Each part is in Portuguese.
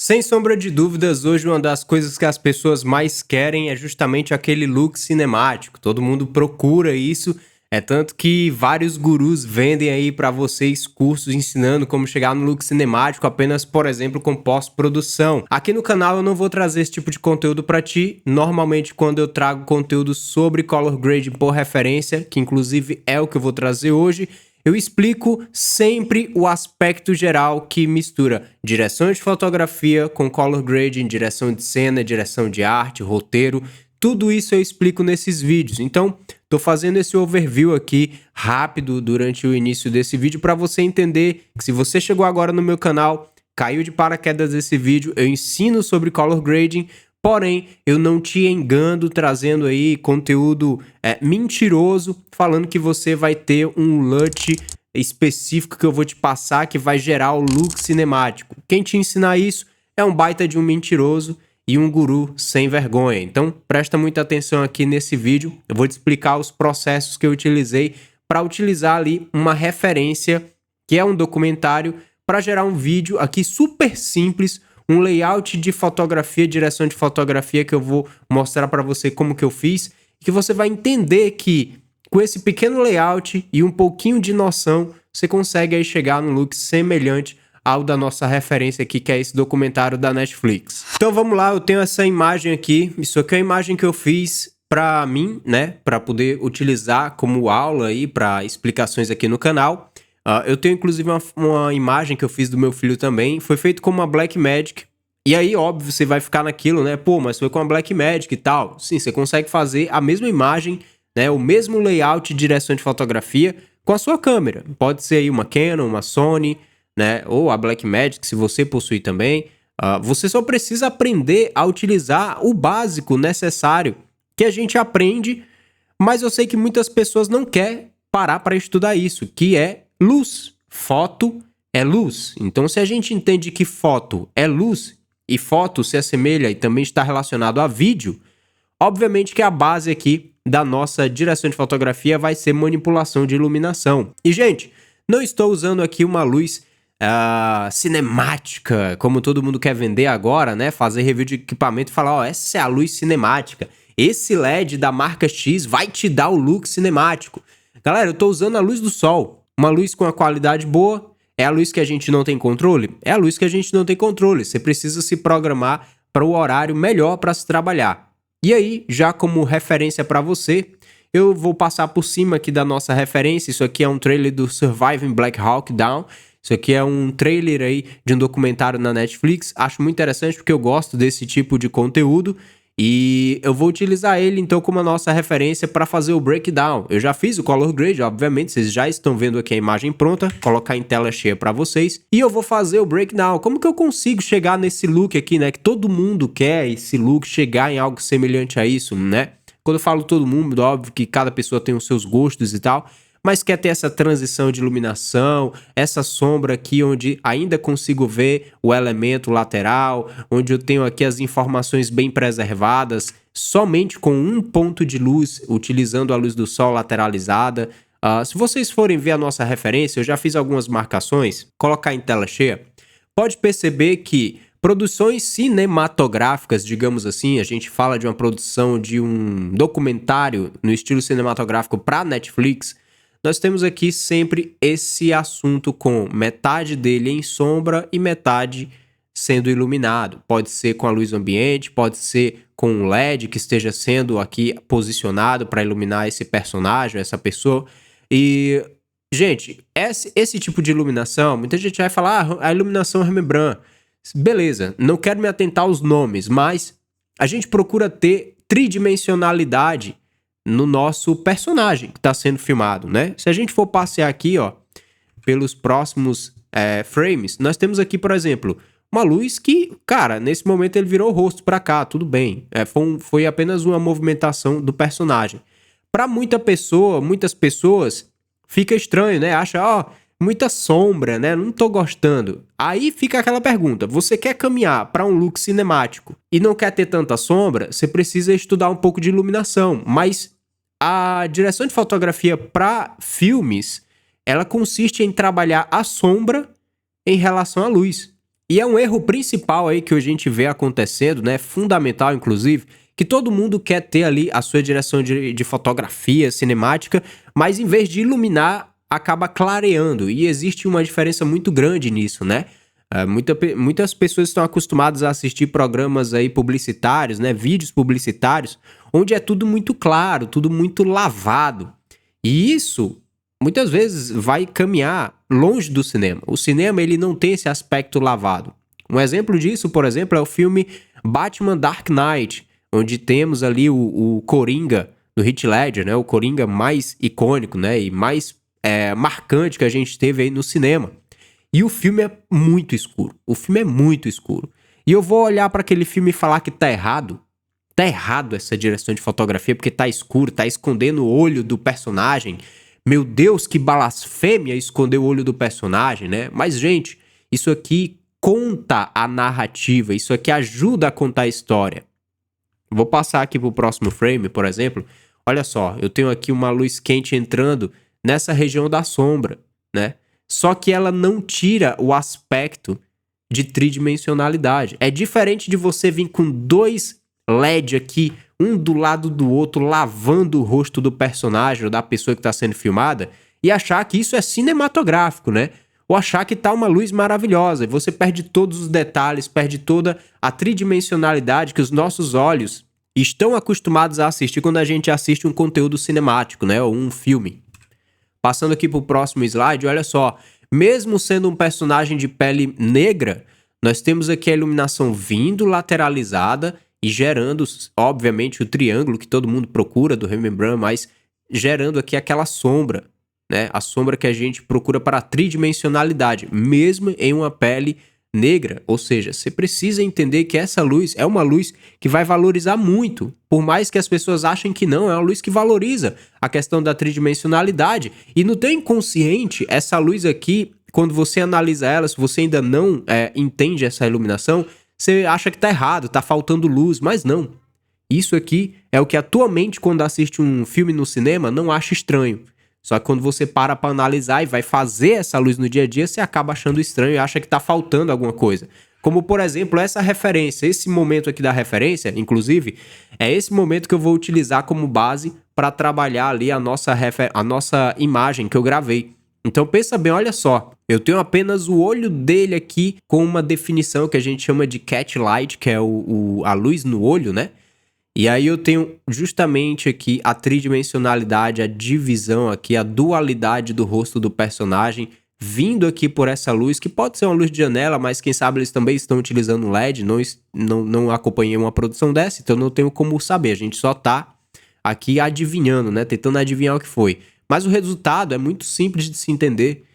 Sem sombra de dúvidas, hoje uma das coisas que as pessoas mais querem é justamente aquele look cinemático. Todo mundo procura isso, é tanto que vários gurus vendem aí pra vocês cursos ensinando como chegar no look cinemático apenas, por exemplo, com pós-produção. Aqui no canal eu não vou trazer esse tipo de conteúdo pra ti. Normalmente quando eu trago conteúdo sobre color grading por referência, que inclusive é o que eu vou trazer hoje, eu explico sempre o aspecto geral que mistura direção de fotografia com color grading, direção de cena, direção de arte, roteiro, tudo isso eu explico nesses vídeos. Então, tô fazendo esse overview aqui rápido durante o início desse vídeo para você entender que se você chegou agora no meu canal, caiu de paraquedas desse vídeo, eu ensino sobre color grading. Porém, eu não te engano trazendo aí conteúdo mentiroso, falando que você vai ter um LUT específico que eu vou te passar que vai gerar o look cinemático. Quem te ensinar isso é um baita de um mentiroso e um guru sem vergonha. Então, presta muita atenção aqui nesse vídeo. Eu vou te explicar os processos que eu utilizei para utilizar ali uma referência, que é um documentário, para gerar um vídeo aqui super simples, um layout de fotografia, direção de fotografia que eu vou mostrar para você como que eu fiz, e que você vai entender que com esse pequeno layout e um pouquinho de noção, você consegue aí chegar num look semelhante ao da nossa referência aqui, que é esse documentário da Netflix. Então vamos lá, eu tenho essa imagem aqui, isso aqui é a imagem que eu fiz para mim, né, para poder utilizar como aula aí para explicações aqui no canal. Eu tenho inclusive uma imagem que eu fiz do meu filho também, foi feito com uma Blackmagic, e aí óbvio você vai ficar naquilo, né, pô, mas foi com a Blackmagic e tal. Sim, você consegue fazer a mesma imagem, né, o mesmo layout de direção de fotografia com a sua câmera. Pode ser aí uma Canon, uma Sony, né, ou a Blackmagic se você possui também. Você só precisa aprender a utilizar o básico necessário que a gente aprende, mas eu sei que muitas pessoas não querem parar para estudar isso, que é luz. Foto é luz. Então, se a gente entende que foto é luz e foto se assemelha e também está relacionado a vídeo, obviamente que a base aqui da nossa direção de fotografia vai ser manipulação de iluminação. E, gente, não estou usando aqui uma luz cinemática, como todo mundo quer vender agora, né? Fazer review de equipamento e falar, ó, essa é a luz cinemática. Esse LED da marca X vai te dar o look cinemático. Galera, eu tô usando a luz do sol. Uma luz com a qualidade boa. É a luz que a gente não tem controle? É a luz que a gente não tem controle. Você precisa se programar para o horário melhor para se trabalhar. E aí, já como referência para você, eu vou passar por cima aqui da nossa referência. Isso aqui é um trailer do Surviving Black Hawk Down. Isso aqui é um trailer aí de um documentário na Netflix. Acho muito interessante porque eu gosto desse tipo de conteúdo. E eu vou utilizar ele então como a nossa referência para fazer o breakdown. Eu já fiz o color grade, obviamente, vocês já estão vendo aqui a imagem pronta, colocar em tela cheia para vocês. E eu vou fazer o breakdown. Como que eu consigo chegar nesse look aqui, né? Que todo mundo quer esse look, chegar em algo semelhante a isso, né? Quando eu falo todo mundo, óbvio que cada pessoa tem os seus gostos e tal, mas quer ter essa transição de iluminação, essa sombra aqui onde ainda consigo ver o elemento lateral, onde eu tenho aqui as informações bem preservadas, somente com um ponto de luz, utilizando a luz do sol lateralizada. Se vocês forem ver a nossa referência, eu já fiz algumas marcações, colocar em tela cheia, pode perceber que produções cinematográficas, digamos assim, a gente fala de uma produção de um documentário no estilo cinematográfico para Netflix, nós temos aqui sempre esse assunto com metade dele em sombra e metade sendo iluminado. Pode ser com a luz ambiente, pode ser com um LED que esteja sendo aqui posicionado para iluminar esse personagem, essa pessoa. E, gente, esse tipo de iluminação, muita gente vai falar, a iluminação Rembrandt. Beleza, não quero me atentar aos nomes, mas a gente procura ter tridimensionalidade no nosso personagem que está sendo filmado, né? Se a gente for passear aqui, ó, pelos próximos frames, nós temos aqui, por exemplo, uma luz que, cara, nesse momento ele virou o rosto para cá, tudo bem. Foi apenas uma movimentação do personagem. Para muitas pessoas, fica estranho, né? Acha, ó, muita sombra, né? Não tô gostando. Aí fica aquela pergunta, você quer caminhar para um look cinemático e não quer ter tanta sombra, você precisa estudar um pouco de iluminação, mas a direção de fotografia para filmes, ela consiste em trabalhar a sombra em relação à luz. E é um erro principal aí que a gente vê acontecendo, né? Fundamental, inclusive, que todo mundo quer ter ali a sua direção de fotografia, cinemática, mas em vez de iluminar, acaba clareando. E existe uma diferença muito grande nisso, né? Muitas pessoas estão acostumadas a assistir programas aí publicitários, né? Vídeos publicitários, onde é tudo muito claro, tudo muito lavado. E isso muitas vezes vai caminhar longe do cinema. O cinema ele não tem esse aspecto lavado. Um exemplo disso, por exemplo, é o filme Batman Dark Knight, onde temos ali o Coringa do Heath Ledger, né? O Coringa mais icônico, né? E mais marcante que a gente teve aí no cinema. E o filme é muito escuro. O filme é muito escuro. E eu vou olhar para aquele filme e falar que tá errado. Tá errado essa direção de fotografia porque tá escuro, tá escondendo o olho do personagem. Meu Deus, que blasfêmia esconder o olho do personagem, né? Mas, gente, isso aqui conta a narrativa, isso aqui ajuda a contar a história. Vou passar aqui pro próximo frame, por exemplo. Olha só, eu tenho aqui uma luz quente entrando nessa região da sombra, né? Só que ela não tira o aspecto de tridimensionalidade. É diferente de você vir com dois LED aqui, um do lado do outro, lavando o rosto do personagem ou da pessoa que está sendo filmada, e achar que isso é cinematográfico, né? Ou achar que tá uma luz maravilhosa, e você perde todos os detalhes, perde toda a tridimensionalidade que os nossos olhos estão acostumados a assistir quando a gente assiste um conteúdo cinemático, né? Ou um filme. Passando aqui pro próximo slide, olha só. Mesmo sendo um personagem de pele negra, nós temos aqui a iluminação vindo lateralizada e gerando, obviamente, o triângulo que todo mundo procura do Rembrandt, mas gerando aqui aquela sombra, né? A sombra que a gente procura para a tridimensionalidade, mesmo em uma pele negra. Ou seja, você precisa entender que essa luz é uma luz que vai valorizar muito. Por mais que as pessoas achem que não, é uma luz que valoriza a questão da tridimensionalidade. E no teu inconsciente, essa luz aqui, quando você analisa ela, se você ainda não entende essa iluminação, você acha que tá errado, tá faltando luz, mas não. Isso aqui é o que a tua mente, quando assiste um filme no cinema, não acha estranho. Só que quando você para analisar e vai fazer essa luz no dia a dia, você acaba achando estranho e acha que tá faltando alguma coisa. Como, por exemplo, essa referência, esse momento aqui da referência, inclusive, é esse momento que eu vou utilizar como base para trabalhar ali a nossa imagem que eu gravei. Então pensa bem, olha só, eu tenho apenas o olho dele aqui com uma definição que a gente chama de cat light, que é a luz no olho, né? E aí eu tenho justamente aqui a tridimensionalidade, a divisão aqui, a dualidade do rosto do personagem vindo aqui por essa luz, que pode ser uma luz de janela, mas quem sabe eles também estão utilizando LED, não acompanhei uma produção dessa, então não tenho como saber, a gente só tá aqui adivinhando, né, tentando adivinhar o que foi. Mas o resultado é muito simples de se entender.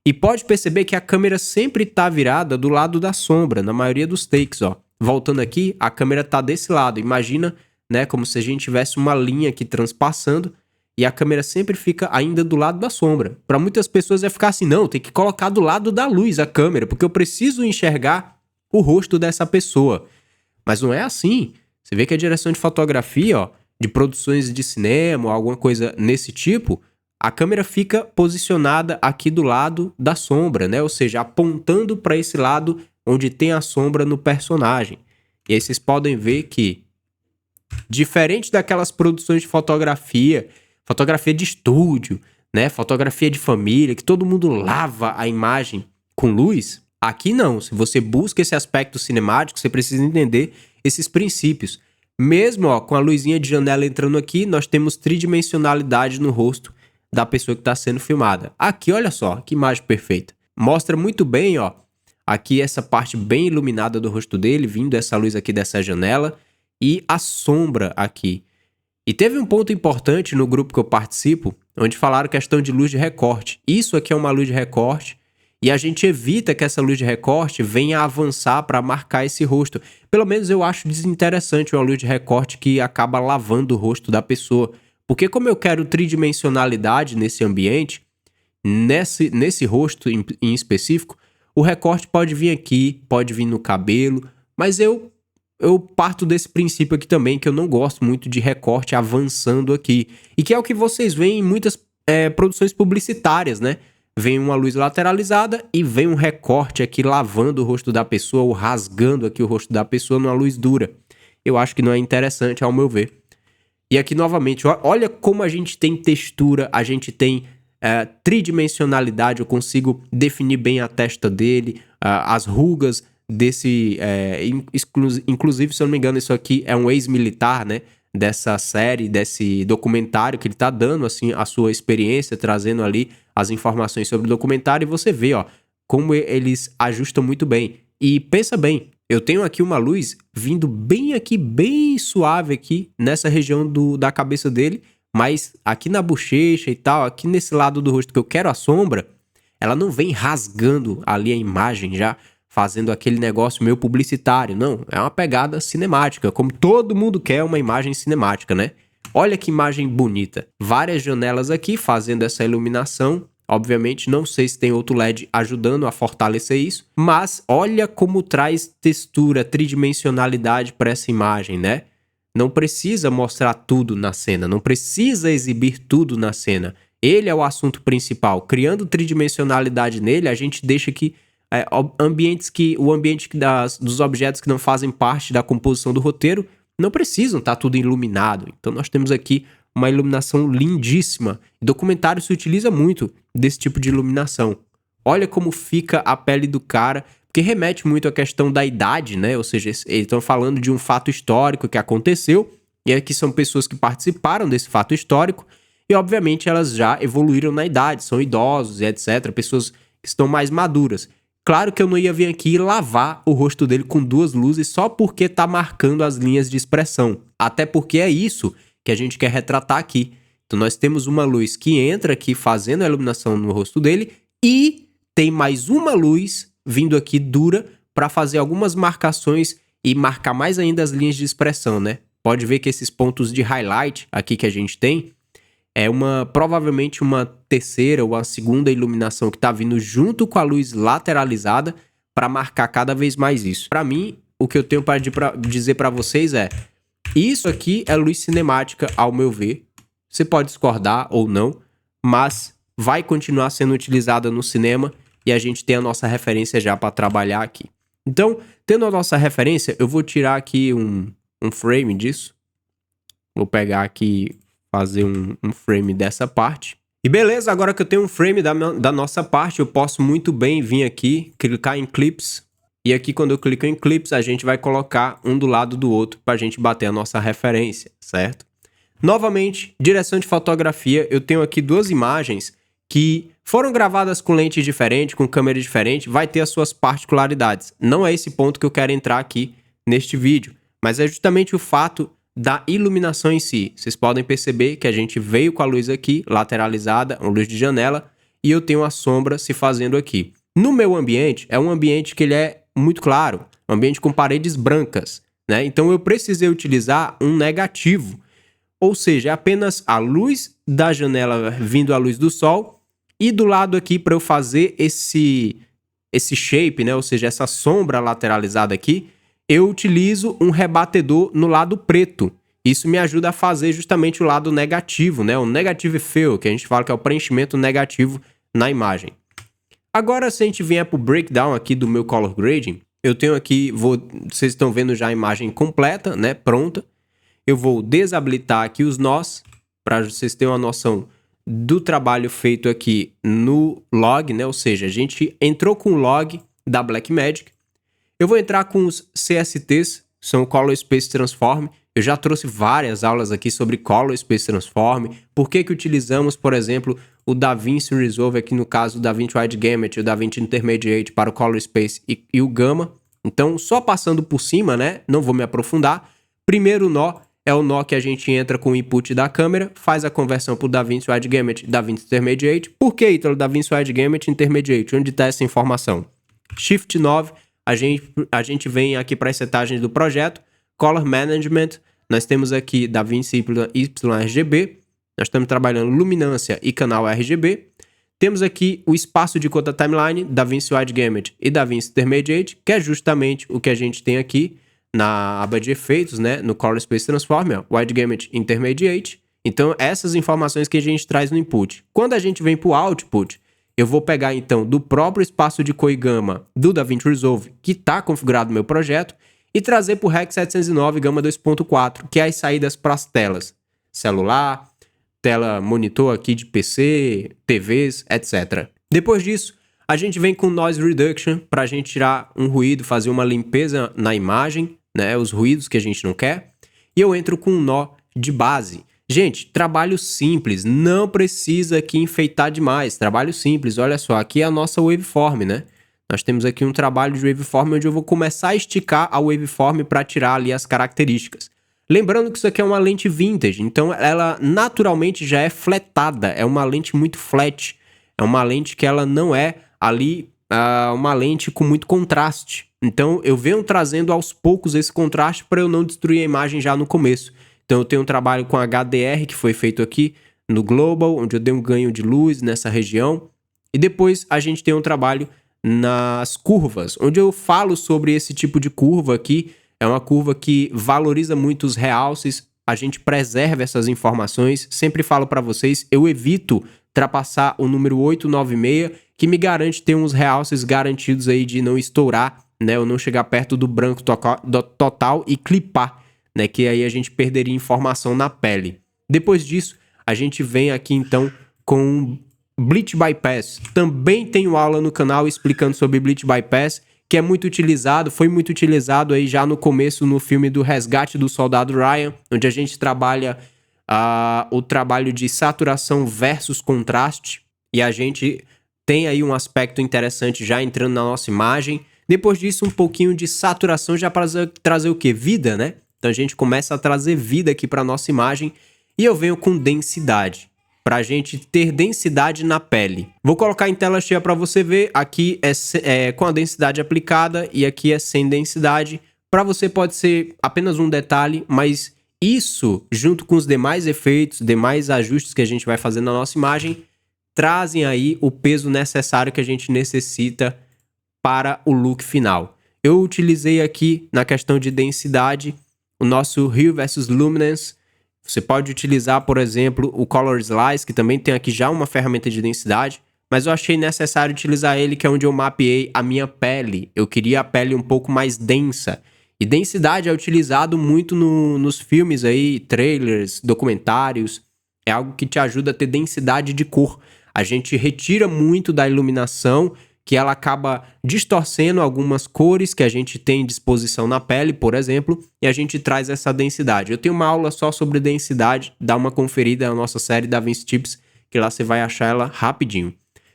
E pode perceber que a câmera sempre tá virada do lado da sombra, na maioria dos takes, ó. Voltando aqui, a câmera tá desse lado, imagina, né, como se a gente tivesse uma linha aqui transpassando e a câmera sempre fica ainda do lado da sombra. Para muitas pessoas vai ficar assim, não, tem que colocar do lado da luz a câmera, porque eu preciso enxergar o rosto dessa pessoa. Mas não é assim. Você vê que a direção de fotografia, ó, de produções de cinema ou alguma coisa nesse tipo, a câmera fica posicionada aqui do lado da sombra, né? Ou seja, apontando para esse lado onde tem a sombra no personagem. E aí vocês podem ver que, diferente daquelas produções de fotografia de estúdio, né? Fotografia de família, que todo mundo lava a imagem com luz, aqui não. Se você busca esse aspecto cinemático, você precisa entender esses princípios. Mesmo ó, com a luzinha de janela entrando aqui, nós temos tridimensionalidade no rosto da pessoa que está sendo filmada. Aqui, olha só, que imagem perfeita. Mostra muito bem, ó, aqui essa parte bem iluminada do rosto dele, vindo essa luz aqui dessa janela, e a sombra aqui. E teve um ponto importante no grupo que eu participo, onde falaram questão de luz de recorte. Isso aqui é uma luz de recorte, e a gente evita que essa luz de recorte venha avançar para marcar esse rosto. Pelo menos eu acho desinteressante uma luz de recorte que acaba lavando o rosto da pessoa. Porque como eu quero tridimensionalidade nesse ambiente, nesse rosto em específico, o recorte pode vir aqui, pode vir no cabelo, mas eu parto desse princípio aqui também, que eu não gosto muito de recorte avançando aqui. E que é o que vocês veem em muitas produções publicitárias, né? vem uma luz lateralizada e vem um recorte aqui lavando o rosto da pessoa ou rasgando aqui o rosto da pessoa numa luz dura. Eu acho que não é interessante, ao meu ver. E aqui, novamente, olha como a gente tem textura, a gente tem tridimensionalidade, eu consigo definir bem a testa dele, as rugas desse... inclusive, se eu não me engano, isso aqui é um ex-militar, né? Dessa série, desse documentário que ele tá dando, assim, a sua experiência, trazendo ali as informações sobre o documentário, e você vê, ó, como eles ajustam muito bem. E pensa bem, eu tenho aqui uma luz vindo bem aqui, bem suave aqui, nessa região da cabeça dele, mas aqui na bochecha e tal, aqui nesse lado do rosto que eu quero a sombra, ela não vem rasgando ali a imagem já, fazendo aquele negócio meio publicitário. Não, é uma pegada cinemática, como todo mundo quer uma imagem cinemática, né? Olha que imagem bonita. Várias janelas aqui fazendo essa iluminação. Obviamente, não sei se tem outro LED ajudando a fortalecer isso, mas olha como traz textura, tridimensionalidade para essa imagem, né? Não precisa mostrar tudo na cena, não precisa exibir tudo na cena. Ele é o assunto principal. Criando tridimensionalidade nele, a gente deixa que o ambiente dos objetos que não fazem parte da composição do roteiro não precisam estar tudo iluminado. Então nós temos aqui uma iluminação lindíssima. O documentário se utiliza muito desse tipo de iluminação. Olha como fica a pele do cara, porque remete muito à questão da idade, né? Ou seja, eles estão falando de um fato histórico que aconteceu, e aqui são pessoas que participaram desse fato histórico, e obviamente elas já evoluíram na idade, são idosos e etc, pessoas que estão mais maduras. Claro que eu não ia vir aqui e lavar o rosto dele com duas luzes só porque tá marcando as linhas de expressão. Até porque é isso que a gente quer retratar aqui. Então nós temos uma luz que entra aqui fazendo a iluminação no rosto dele e tem mais uma luz vindo aqui dura para fazer algumas marcações e marcar mais ainda as linhas de expressão, né? Pode ver que esses pontos de highlight aqui que a gente tem é provavelmente uma terceira ou a segunda iluminação que está vindo junto com a luz lateralizada para marcar cada vez mais isso. Para mim, o que eu tenho para dizer para vocês é: isso aqui é luz cinemática, ao meu ver. Você pode discordar ou não, mas vai continuar sendo utilizada no cinema e a gente tem a nossa referência já para trabalhar aqui. Então, tendo a nossa referência, eu vou tirar aqui um frame disso. Vou pegar aqui, fazer um frame dessa parte. E beleza, agora que eu tenho um frame da nossa parte, eu posso muito bem vir aqui, clicar em Clips. E aqui, quando eu clico em Clips, a gente vai colocar um do lado do outro para a gente bater a nossa referência, certo? Novamente, direção de fotografia, eu tenho aqui duas imagens que foram gravadas com lentes diferentes, com câmera diferente, vai ter as suas particularidades. Não é esse ponto que eu quero entrar aqui neste vídeo, mas é justamente o fato da iluminação em si. Vocês podem perceber que a gente veio com a luz aqui, lateralizada, uma luz de janela, e eu tenho a sombra se fazendo aqui. No meu ambiente, é um ambiente que ele é muito claro, um ambiente com paredes brancas, né? Então eu precisei utilizar um negativo, ou seja, é apenas a luz da janela vindo à luz do sol, e do lado aqui para eu fazer esse shape, né? Ou seja, essa sombra lateralizada aqui, eu utilizo um rebatedor no lado preto. Isso me ajuda a fazer justamente o lado negativo, né? O negative fill, que a gente fala que é o preenchimento negativo na imagem. Agora, se a gente vier para o breakdown aqui do meu color grading, eu tenho aqui, vocês estão vendo já a imagem completa, né? Pronta. Eu vou desabilitar aqui os nós, para vocês terem uma noção do trabalho feito aqui no log, né? Ou seja, a gente entrou com o log da Blackmagic. Eu vou entrar com os CSTs, são o Color Space Transform. Eu já trouxe várias aulas aqui sobre Color Space Transform. Por que utilizamos, por exemplo, o DaVinci Resolve, aqui no caso o DaVinci Wide Gamut, o DaVinci Intermediate para o Color Space e o Gamma. Então, só passando por cima, né? Não vou me aprofundar. Primeiro nó é o nó que a gente entra com o input da câmera, faz a conversão para o DaVinci Wide Gamut, DaVinci Intermediate. Por que, Ítalo, DaVinci Wide Gamut Intermediate? Onde está essa informação? Shift 9, a gente vem aqui para as setagens do projeto. Color Management, nós temos aqui DaVinci YRGB. Nós estamos trabalhando luminância e canal RGB. Temos aqui o espaço de cor da timeline, DaVinci Wide Gamut e DaVinci Intermediate, que é justamente o que a gente tem aqui na aba de efeitos, né? No Color Space Transform, Wide Gamut Intermediate. Então, essas informações que a gente traz no input. Quando a gente vem para o output, eu vou pegar então do próprio espaço de cor e gama do DaVinci Resolve, que está configurado no meu projeto, e trazer para o Rec 709 Gama 2.4, que é as saídas para as telas, celular, tela monitor aqui de PC, TVs, etc. Depois disso, a gente vem com Noise Reduction para a gente tirar um ruído, fazer uma limpeza na imagem, né, os ruídos que a gente não quer. E eu entro com um nó de base. Gente, trabalho simples, não precisa aqui enfeitar demais, trabalho simples. Olha só, aqui é a nossa waveform, né? Nós temos aqui um trabalho de waveform onde eu vou começar a esticar a waveform para tirar ali as características. Lembrando que isso aqui é uma lente vintage, então ela naturalmente já é fletada, é uma lente muito flat, é uma lente que ela não é ali uma lente com muito contraste. Então eu venho trazendo aos poucos esse contraste para eu não destruir a imagem já no começo. Então eu tenho um trabalho com HDR que foi feito aqui no Global, onde eu dei um ganho de luz nessa região. E depois a gente tem um trabalho nas curvas, onde eu falo sobre esse tipo de curva aqui. É uma curva que valoriza muito os realces, a gente preserva essas informações. Sempre falo para vocês, eu evito ultrapassar o número 896, que me garante ter uns realces garantidos aí de não estourar, né? Ou não chegar perto do branco total e clipar, né? Que aí a gente perderia informação na pele. Depois disso, a gente vem aqui então com Bleach Bypass. Também tenho aula no canal explicando sobre Bleach Bypass, que é muito utilizado, foi muito utilizado aí já no começo no filme do Resgate do Soldado Ryan, onde a gente trabalha o trabalho de saturação versus contraste, e a gente tem aí um aspecto interessante já entrando na nossa imagem. Depois disso, um pouquinho de saturação já para trazer o quê? Vida, né? Então a gente começa a trazer vida aqui para nossa imagem, e eu venho com densidade, para a gente ter densidade na pele. Vou colocar em tela cheia para você ver. Aqui é com a densidade aplicada e aqui é sem densidade. Para você pode ser apenas um detalhe, mas isso, junto com os demais efeitos, demais ajustes que a gente vai fazer na nossa imagem, trazem aí o peso necessário que a gente necessita para o look final. Eu utilizei aqui, na questão de densidade, o nosso Hue versus Luminance. Você pode utilizar, por exemplo, o Color Slice, que também tem aqui já uma ferramenta de densidade, mas eu achei necessário utilizar ele, que é onde eu mapeei a minha pele. Eu queria a pele um pouco mais densa. E densidade é utilizado muito nos filmes aí, trailers, documentários. É algo que te ajuda a ter densidade de cor. A gente retira muito da iluminação, que ela acaba distorcendo algumas cores que a gente tem disposição na pele, por exemplo, e a gente traz essa densidade. Eu tenho uma aula só sobre densidade, dá uma conferida na nossa série DaVinci Tips, que lá você vai achar ela rapidinho.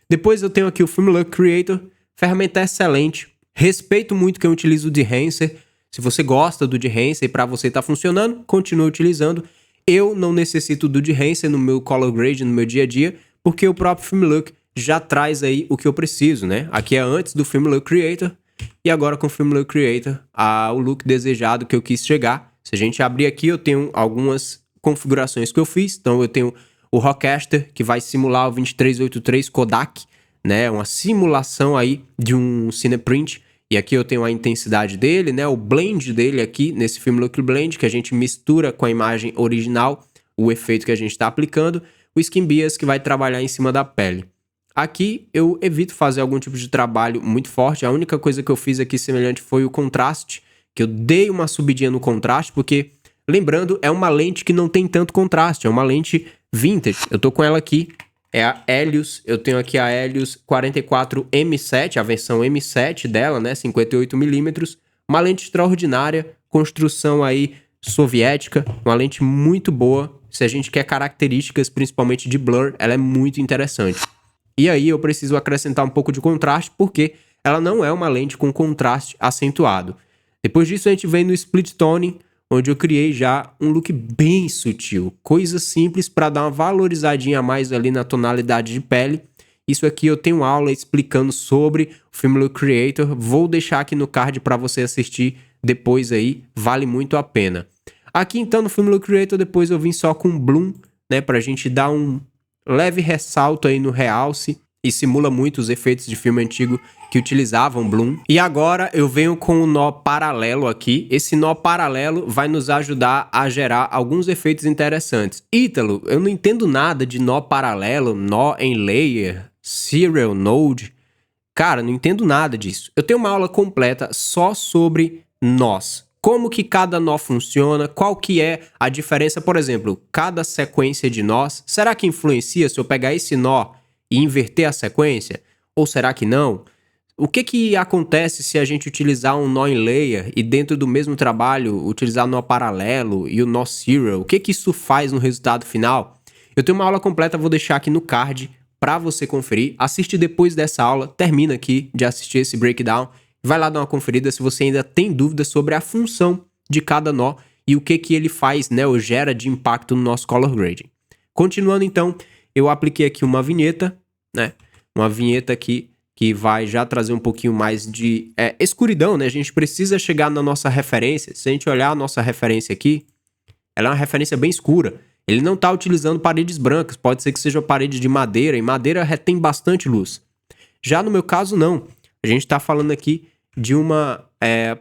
Depois eu tenho aqui o Film Look Creator, ferramenta excelente, respeito muito quem utiliza o Dehancer. Se você gosta do Dehancer e para você tá funcionando, continue utilizando. Eu não necessito do Dehancer no meu color grade, no meu dia a dia, porque o próprio Film Look já traz aí o que eu preciso, né? Aqui é antes do Film Look Creator e agora com o Film Look Creator, o look desejado que eu quis chegar. Se a gente abrir aqui, eu tenho algumas configurações que eu fiz. Então eu tenho o Rodecaster, que vai simular o 2383 Kodak, né? Uma simulação aí de um Cineprint. E aqui eu tenho a intensidade dele, né? O blend dele aqui, nesse Film Look Blend, que a gente mistura com a imagem original, o efeito que a gente está aplicando. O Skin Bias, que vai trabalhar em cima da pele. Aqui eu evito fazer algum tipo de trabalho muito forte. A única coisa que eu fiz aqui semelhante foi o contraste, que eu dei uma subidinha no contraste, porque, lembrando, é uma lente que não tem tanto contraste, é uma lente vintage. Eu tô com ela aqui, é a Helios, eu tenho aqui a Helios 44M7, a versão M7 dela, né, 58mm, uma lente extraordinária, construção aí soviética, uma lente muito boa. Se a gente quer características, principalmente de blur, ela é muito interessante. E aí eu preciso acrescentar um pouco de contraste, porque ela não é uma lente com contraste acentuado. Depois disso a gente vem no Split Toning, onde eu criei já um look bem sutil. Coisa simples para dar uma valorizadinha a mais ali na tonalidade de pele. Isso aqui eu tenho aula explicando sobre o Film Look Creator. Vou deixar aqui no card para você assistir depois aí, vale muito a pena. Aqui então no Film Look Creator depois eu vim só com Bloom, né, pra gente dar um leve ressalto aí no realce, e simula muito os efeitos de filme antigo que utilizavam Bloom. E agora eu venho com o nó paralelo aqui. Esse nó paralelo vai nos ajudar a gerar alguns efeitos interessantes. Ítalo, eu não entendo nada de nó paralelo, nó em layer. Serial Node. Cara, não entendo nada disso. Eu tenho uma aula completa só sobre nós. Como que cada nó funciona, qual que é a diferença, por exemplo, cada sequência de nós. Será que influencia se eu pegar esse nó e inverter a sequência? Ou será que não? O que que acontece se a gente utilizar um nó em layer e dentro do mesmo trabalho utilizar nó paralelo e o nó serial? O que que isso faz no resultado final? Eu tenho uma aula completa, vou deixar aqui no card para você conferir. Assiste depois dessa aula, termina aqui de assistir esse breakdown. Vai lá dar uma conferida se você ainda tem dúvidas sobre a função de cada nó e o que que ele faz, né, ou gera de impacto no nosso color grading. Continuando então, eu apliquei aqui uma vinheta, né, uma vinheta aqui que vai já trazer um pouquinho mais de escuridão, né? A gente precisa chegar na nossa referência. Se a gente olhar a nossa referência aqui, ela é uma referência bem escura. Ele não está utilizando paredes brancas, pode ser que seja parede de madeira, e madeira retém bastante luz. Já no meu caso, não. A gente está falando aqui de uma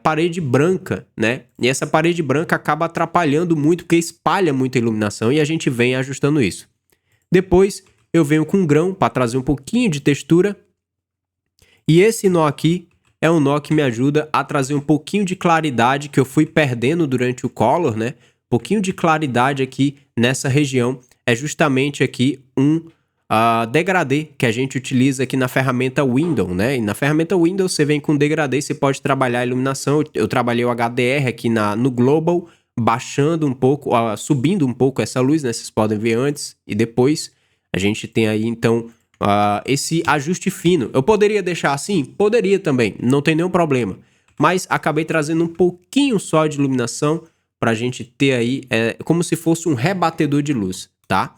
parede branca, né? E essa parede branca acaba atrapalhando muito, porque espalha muita iluminação, e a gente vem ajustando isso. Depois, eu venho com um grão para trazer um pouquinho de textura. E esse nó aqui é um nó que me ajuda a trazer um pouquinho de claridade que eu fui perdendo durante o color, né? Um pouquinho de claridade aqui nessa região é justamente aqui um degradê que a gente utiliza aqui na ferramenta Window, né? E na ferramenta Window você vem com degradê, você pode trabalhar a iluminação. Eu trabalhei o HDR aqui no Global, baixando um pouco, subindo um pouco essa luz, né? Vocês podem ver antes e depois. A gente tem aí então esse ajuste fino. Eu poderia deixar assim? Poderia também, não tem nenhum problema. Mas acabei trazendo um pouquinho só de iluminação para a gente ter aí, como se fosse um rebatedor de luz, tá?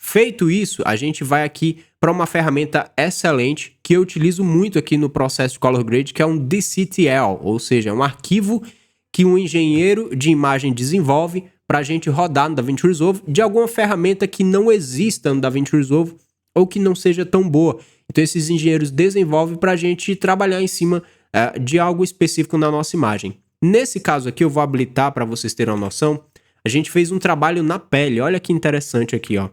Feito isso, a gente vai aqui para uma ferramenta excelente que eu utilizo muito aqui no processo de Color Grade, que é um DCTL, ou seja, um arquivo que um engenheiro de imagem desenvolve para a gente rodar no DaVinci Resolve de alguma ferramenta que não exista no DaVinci Resolve ou que não seja tão boa. Então esses engenheiros desenvolvem para a gente trabalhar em cima de algo específico na nossa imagem. Nesse caso aqui eu vou habilitar para vocês terem uma noção. A gente fez um trabalho na pele, olha que interessante aqui, ó.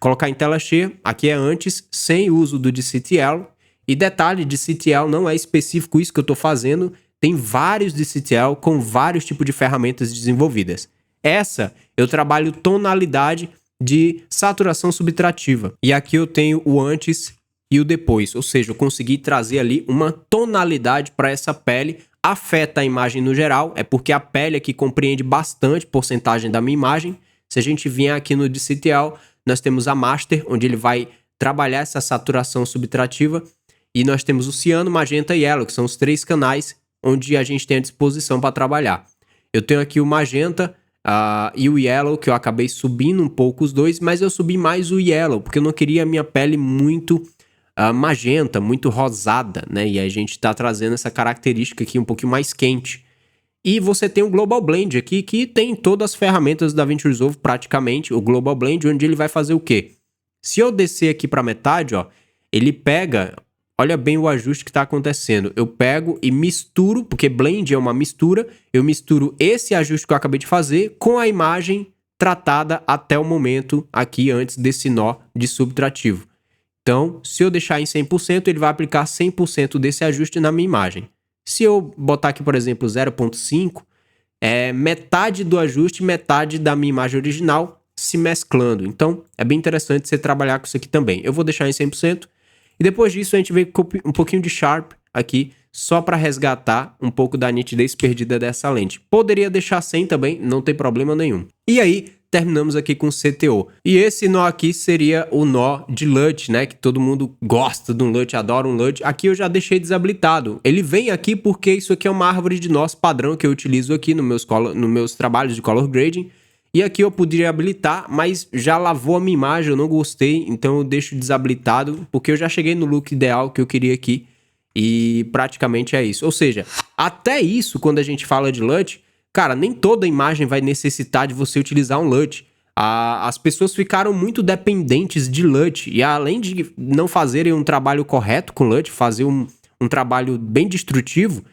Colocar em tela cheia, aqui é antes, sem uso do DCTL. E detalhe, DCTL não é específico isso que eu estou fazendo, tem vários DCTL com vários tipos de ferramentas desenvolvidas. Essa eu trabalho tonalidade de saturação subtrativa. E aqui eu tenho o antes e o depois, ou seja, eu consegui trazer ali uma tonalidade para essa pele. Afeta a imagem no geral, é porque a pele aqui compreende bastante porcentagem da minha imagem. Se a gente vier aqui no DCTL, nós temos a Master, onde ele vai trabalhar essa saturação subtrativa. E nós temos o ciano, magenta e yellow, que são os 3 canais onde a gente tem à disposição para trabalhar. Eu tenho aqui o magenta e o yellow, que eu acabei subindo um pouco os dois, mas eu subi mais o yellow, porque eu não queria a minha pele muito magenta, muito rosada, né? E aí a gente está trazendo essa característica aqui um pouquinho mais quente. E você tem o Global Blend aqui, que tem todas as ferramentas do DaVinci Resolve praticamente, o Global Blend, onde ele vai fazer o quê? Se eu descer aqui para metade, ó, ele pega, olha bem o ajuste que está acontecendo. Eu pego e misturo, porque Blend é uma mistura, eu misturo esse ajuste que eu acabei de fazer com a imagem tratada até o momento aqui antes desse nó de subtrativo. Então, se eu deixar em 100%, ele vai aplicar 100% desse ajuste na minha imagem. Se eu botar aqui, por exemplo, 0.5, é metade do ajuste, metade da minha imagem original se mesclando. Então, é bem interessante você trabalhar com isso aqui também. Eu vou deixar em 100%. E depois disso, a gente vem com um pouquinho de Sharp aqui, só para resgatar um pouco da nitidez perdida dessa lente. Poderia deixar sem também, não tem problema nenhum. E aí, terminamos aqui com CTO. E esse nó aqui seria o nó de LUT, né? Que todo mundo gosta de um LUT, adora um LUT. Aqui eu já deixei desabilitado. Ele vem aqui porque isso aqui é uma árvore de nós padrão que eu utilizo aqui nos meus trabalhos de color grading. E aqui eu poderia habilitar, mas já lavou a minha imagem, eu não gostei, então eu deixo desabilitado, porque eu já cheguei no look ideal que eu queria aqui. E praticamente é isso. Ou seja, até isso, quando a gente fala de LUT, cara, nem toda imagem vai necessitar de você utilizar um LUT. As pessoas ficaram muito dependentes de LUT. E além de não fazerem um trabalho correto com LUT, fazer um trabalho bem destrutivo,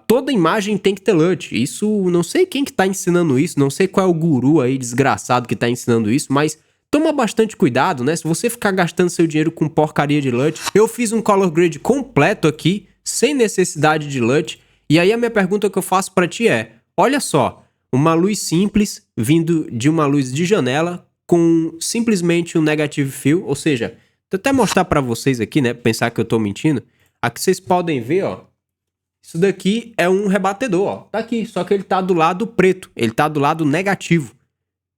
toda imagem tem que ter LUT. Isso, não sei quem que tá ensinando isso, não sei qual é o guru aí desgraçado que tá ensinando isso, mas toma bastante cuidado, né? Se você ficar gastando seu dinheiro com porcaria de LUT, eu fiz um color grade completo aqui, sem necessidade de LUT, e aí a minha pergunta que eu faço pra ti é, olha só, uma luz simples vindo de uma luz de janela com simplesmente um negative fill, ou seja, vou até mostrar pra vocês aqui, né, pensar que eu tô mentindo, aqui vocês podem ver, ó, isso daqui é um rebatedor, ó, tá aqui, só que ele tá do lado preto, ele tá do lado negativo.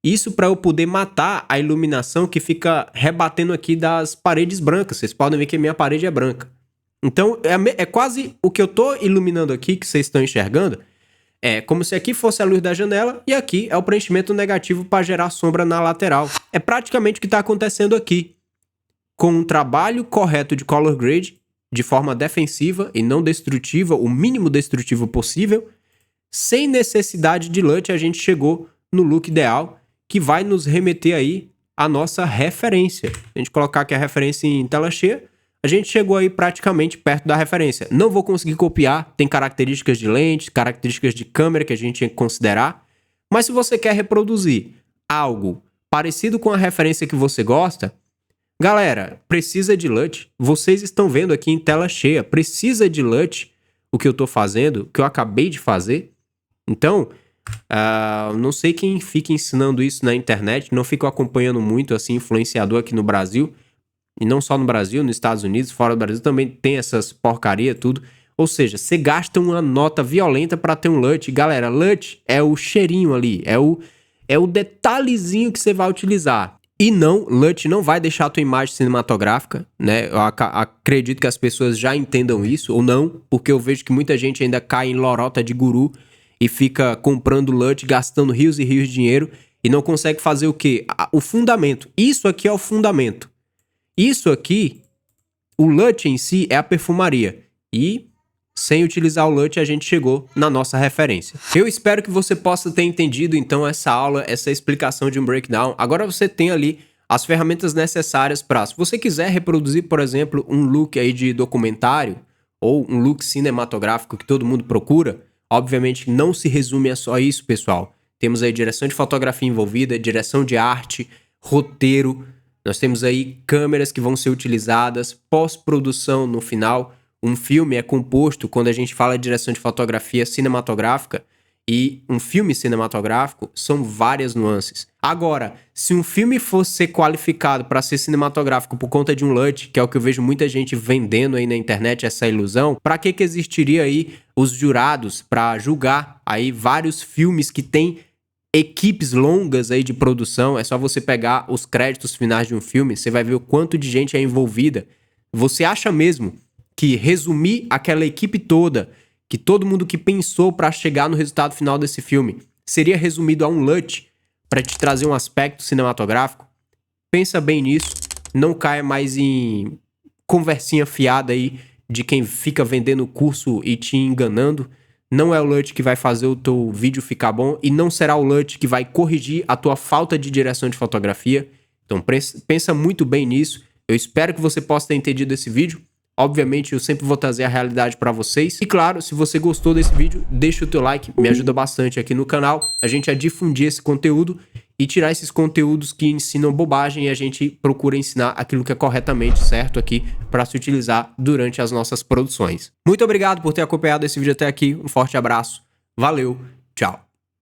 Isso para eu poder matar a iluminação que fica rebatendo aqui das paredes brancas. Vocês podem ver que a minha parede é branca. Então, é quase o que eu tô iluminando aqui, que vocês estão enxergando. É como se aqui fosse a luz da janela e aqui é o preenchimento negativo para gerar sombra na lateral. É praticamente o que está acontecendo aqui. Com um trabalho correto de color grade, de forma defensiva e não destrutiva, o mínimo destrutivo possível, sem necessidade de LUT, a gente chegou no look ideal, que vai nos remeter aí à nossa referência. A gente colocar aqui a referência em tela cheia, a gente chegou aí praticamente perto da referência. Não vou conseguir copiar, tem características de lente, características de câmera que a gente tem que considerar, mas se você quer reproduzir algo parecido com a referência que você gosta, galera, precisa de LUT. Vocês estão vendo aqui em tela cheia, precisa de LUT o que eu tô fazendo, o que eu acabei de fazer. Então, não sei quem fica ensinando isso na internet, não fico acompanhando muito assim influenciador aqui no Brasil, e não só no Brasil, nos Estados Unidos, fora do Brasil também tem essas porcaria tudo. Ou seja, você gasta uma nota violenta para ter um LUT. Galera, LUT é o cheirinho ali, é o detalhezinho que você vai utilizar. E não, LUT não vai deixar a tua imagem cinematográfica, né? Eu acredito que as pessoas já entendam isso, ou não, porque eu vejo que muita gente ainda cai em lorota de guru e fica comprando LUT, gastando rios e rios de dinheiro e não consegue fazer o quê? O fundamento. Isso aqui é o fundamento. Isso aqui, o LUT em si é a perfumaria. E sem utilizar o LUT a gente chegou na nossa referência. Eu espero que você possa ter entendido então essa aula, essa explicação de um breakdown. Agora você tem ali as ferramentas necessárias para, se você quiser reproduzir, por exemplo, um look aí de documentário ou um look cinematográfico que todo mundo procura, obviamente não se resume a só isso, pessoal. Temos aí direção de fotografia envolvida, direção de arte, roteiro. Nós temos aí câmeras que vão ser utilizadas, pós-produção no final. Um filme é composto, quando a gente fala de direção de fotografia cinematográfica, e um filme cinematográfico são várias nuances. Agora, se um filme fosse ser qualificado para ser cinematográfico por conta de um LUT, que é o que eu vejo muita gente vendendo aí na internet, essa ilusão, para que existiria aí os jurados para julgar aí vários filmes que têm equipes longas aí de produção? É só você pegar os créditos finais de um filme, você vai ver o quanto de gente é envolvida. Você acha mesmo que resumir aquela equipe toda, que todo mundo que pensou para chegar no resultado final desse filme, seria resumido a um LUT para te trazer um aspecto cinematográfico? Pensa bem nisso, não caia mais em conversinha fiada aí de quem fica vendendo o curso e te enganando. Não é o LUT que vai fazer o teu vídeo ficar bom e não será o LUT que vai corrigir a tua falta de direção de fotografia. Então pensa muito bem nisso. Eu espero que você possa ter entendido esse vídeo. Obviamente eu sempre vou trazer a realidade para vocês. E claro, se você gostou desse vídeo, deixa o teu like, me ajuda bastante aqui no canal. A gente a difundir esse conteúdo e tirar esses conteúdos que ensinam bobagem, e a gente procura ensinar aquilo que é corretamente certo aqui para se utilizar durante as nossas produções. Muito obrigado por ter acompanhado esse vídeo até aqui. Um forte abraço. Valeu. Tchau.